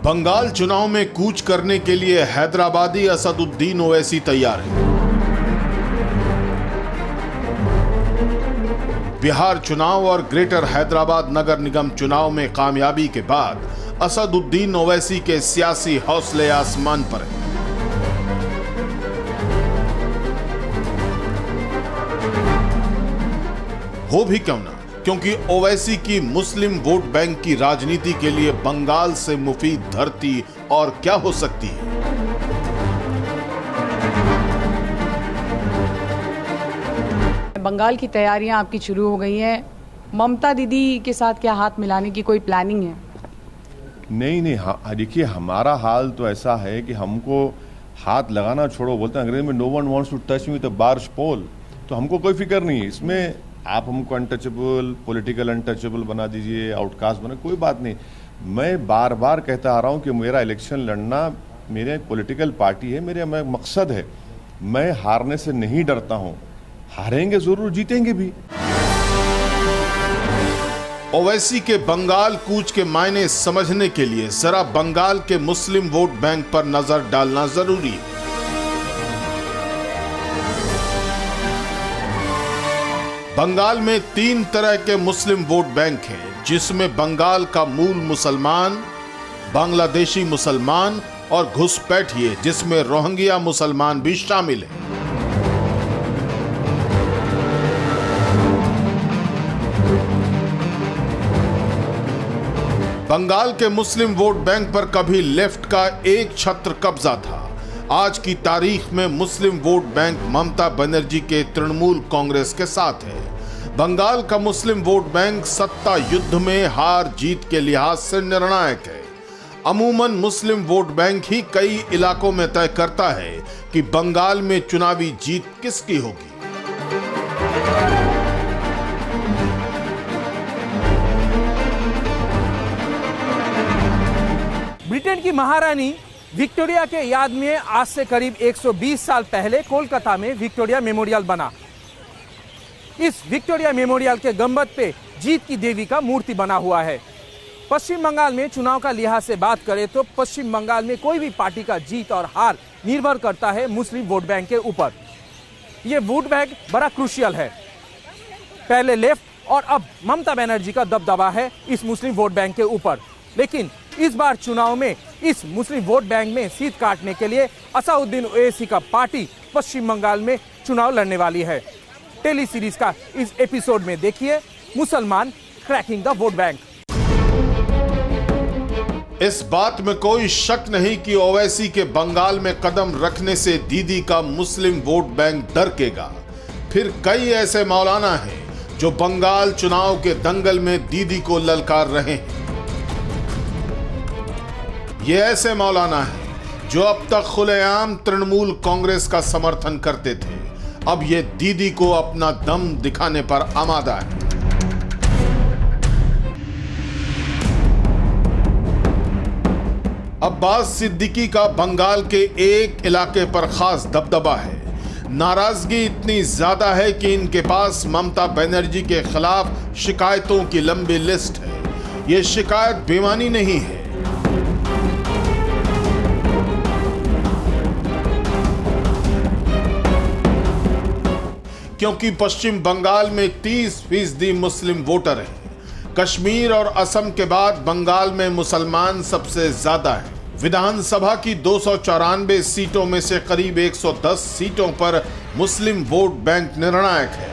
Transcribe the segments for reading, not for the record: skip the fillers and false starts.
बंगाल चुनाव में कूच करने के लिए हैदराबादी असदुद्दीन ओवैसी तैयार है। बिहार चुनाव और ग्रेटर हैदराबाद नगर निगम चुनाव में कामयाबी के बाद असदुद्दीन ओवैसी के सियासी हौसले आसमान पर हैं। हो भी क्यों ना, क्योंकि ओवैसी की मुस्लिम वोट बैंक की राजनीति के लिए बंगाल से मुफीद धरती और क्या हो सकती है। बंगाल की तैयारियां आपकी शुरू हो गई हैं। ममता दीदी के साथ क्या हाथ मिलाने की कोई प्लानिंग है? नहीं, हाँ देखिए, हमारा हाल तो ऐसा है कि हमको हाथ लगाना छोड़ो, बोलते हैं अंग्रेजी में no one wants to touch me with the barge pole. तो हमको कोई फिक्र नहीं है इसमें। आप हमको अनटचेबल, पॉलिटिकल अनटचेबल बना दीजिए, आउटकास्ट बना, कोई बात नहीं। मैं बार बार कहता आ रहा हूं कि मेरा इलेक्शन लड़ना मेरे पॉलिटिकल पार्टी है, मेरा मकसद है। मैं हारने से नहीं डरता हूं, हारेंगे जरूर, जीतेंगे भी। ओवैसी के बंगाल कूच के मायने समझने के लिए जरा बंगाल के मुस्लिम वोट बैंक पर नजर डालना जरूरी है। बंगाल में 3 तरह के मुस्लिम वोट बैंक हैं, जिसमें बंगाल का मूल मुसलमान, बांग्लादेशी मुसलमान और घुसपैठिए जिसमें रोहिंग्या मुसलमान भी शामिल हैं। बंगाल के मुस्लिम वोट बैंक पर कभी लेफ्ट का एक छत्र कब्जा था। आज की तारीख में मुस्लिम वोट बैंक ममता बनर्जी के तृणमूल कांग्रेस के साथ है। बंगाल का मुस्लिम वोट बैंक सत्ता युद्ध में हार जीत के लिहाज से निर्णायक है। अमूमन मुस्लिम वोट बैंक ही कई इलाकों में तय करता है कि बंगाल में चुनावी जीत किसकी होगी। ब्रिटेन की महारानी विक्टोरिया के याद में आज से करीब 120 साल पहले कोलकाता में विक्टोरिया मेमोरियल बना। इस विक्टोरिया मेमोरियल के गुंबद पे जीत की देवी का मूर्ति बना हुआ है। पश्चिम बंगाल में चुनाव का लिहाज से बात करें तो पश्चिम बंगाल में कोई भी पार्टी का जीत और हार निर्भर करता है मुस्लिम वोट बैंक के ऊपर। ये वोट बैंक बड़ा क्रूशियल है। पहले लेफ्ट और अब ममता बनर्जी का दबदबा है इस मुस्लिम वोट बैंक के ऊपर। लेकिन इस बार चुनाव में इस मुस्लिम वोट बैंक में सीट काटने के लिए असदुद्दीन ओवैसी का पार्टी पश्चिम बंगाल में चुनाव लड़ने वाली है। टेली सीरीज का इस एपिसोड में देखिए मुसलमान क्रैकिंग द वोट बैंक। इस बात में कोई शक नहीं कि ओवैसी के बंगाल में कदम रखने से दीदी का मुस्लिम वोट बैंक दरकेगा। फिर कई ऐसे मौलाना हैं जो बंगाल चुनाव के दंगल में दीदी को ललकार रहे हैं। ये ऐसे मौलाना हैं जो अब तक खुलेआम तृणमूल कांग्रेस का समर्थन करते थे, अब ये दीदी को अपना दम दिखाने पर आमादा है। अब्बास सिद्दीकी का बंगाल के एक इलाके पर खास दबदबा है। नाराजगी इतनी ज्यादा है कि इनके पास ममता बनर्जी के खिलाफ शिकायतों की लंबी लिस्ट है। ये शिकायत बेमानी नहीं है। क्योंकि पश्चिम बंगाल में 30% मुस्लिम वोटर हैं। कश्मीर और असम के बाद बंगाल में मुसलमान सबसे ज्यादा हैं। विधानसभा की 294 सीटों में से करीब 110 सीटों पर मुस्लिम वोट बैंक निर्णायक है।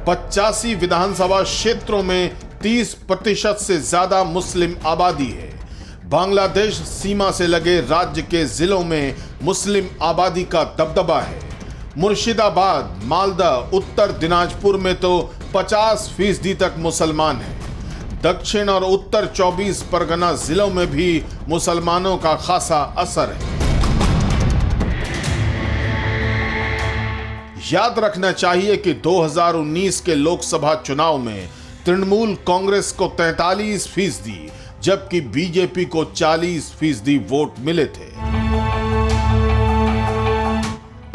85 विधानसभा क्षेत्रों में 30% से ज्यादा मुस्लिम आबादी है। बांग्लादेश सीमा से लगे राज्य के जिलों में मुस्लिम आबादी का दबदबा है। मुर्शिदाबाद, मालदा, उत्तर दिनाजपुर में तो 50% तक मुसलमान हैं। दक्षिण और उत्तर 24 परगना जिलों में भी मुसलमानों का खासा असर है। याद रखना चाहिए कि 2019 के लोकसभा चुनाव में तृणमूल कांग्रेस को 43%, जबकि बीजेपी को 40% वोट मिले थे।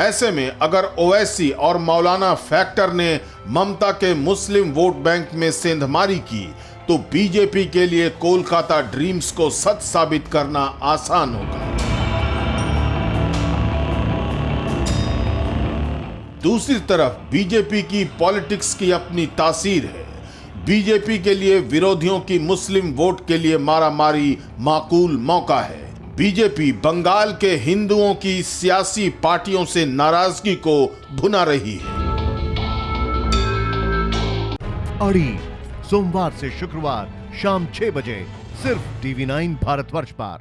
ऐसे में अगर ओवैसी और मौलाना फैक्टर ने ममता के मुस्लिम वोट बैंक में सेंधमारी की तो बीजेपी के लिए कोलकाता ड्रीम्स को सच साबित करना आसान होगा। दूसरी तरफ बीजेपी की पॉलिटिक्स की अपनी तासीर है। बीजेपी के लिए विरोधियों की मुस्लिम वोट के लिए मारामारी माकूल मौका है। बीजेपी बंगाल के हिंदुओं की सियासी पार्टियों से नाराजगी को भुना रही है। अड़ी सोमवार से शुक्रवार शाम 6 बजे सिर्फ TV9 भारतवर्ष पर।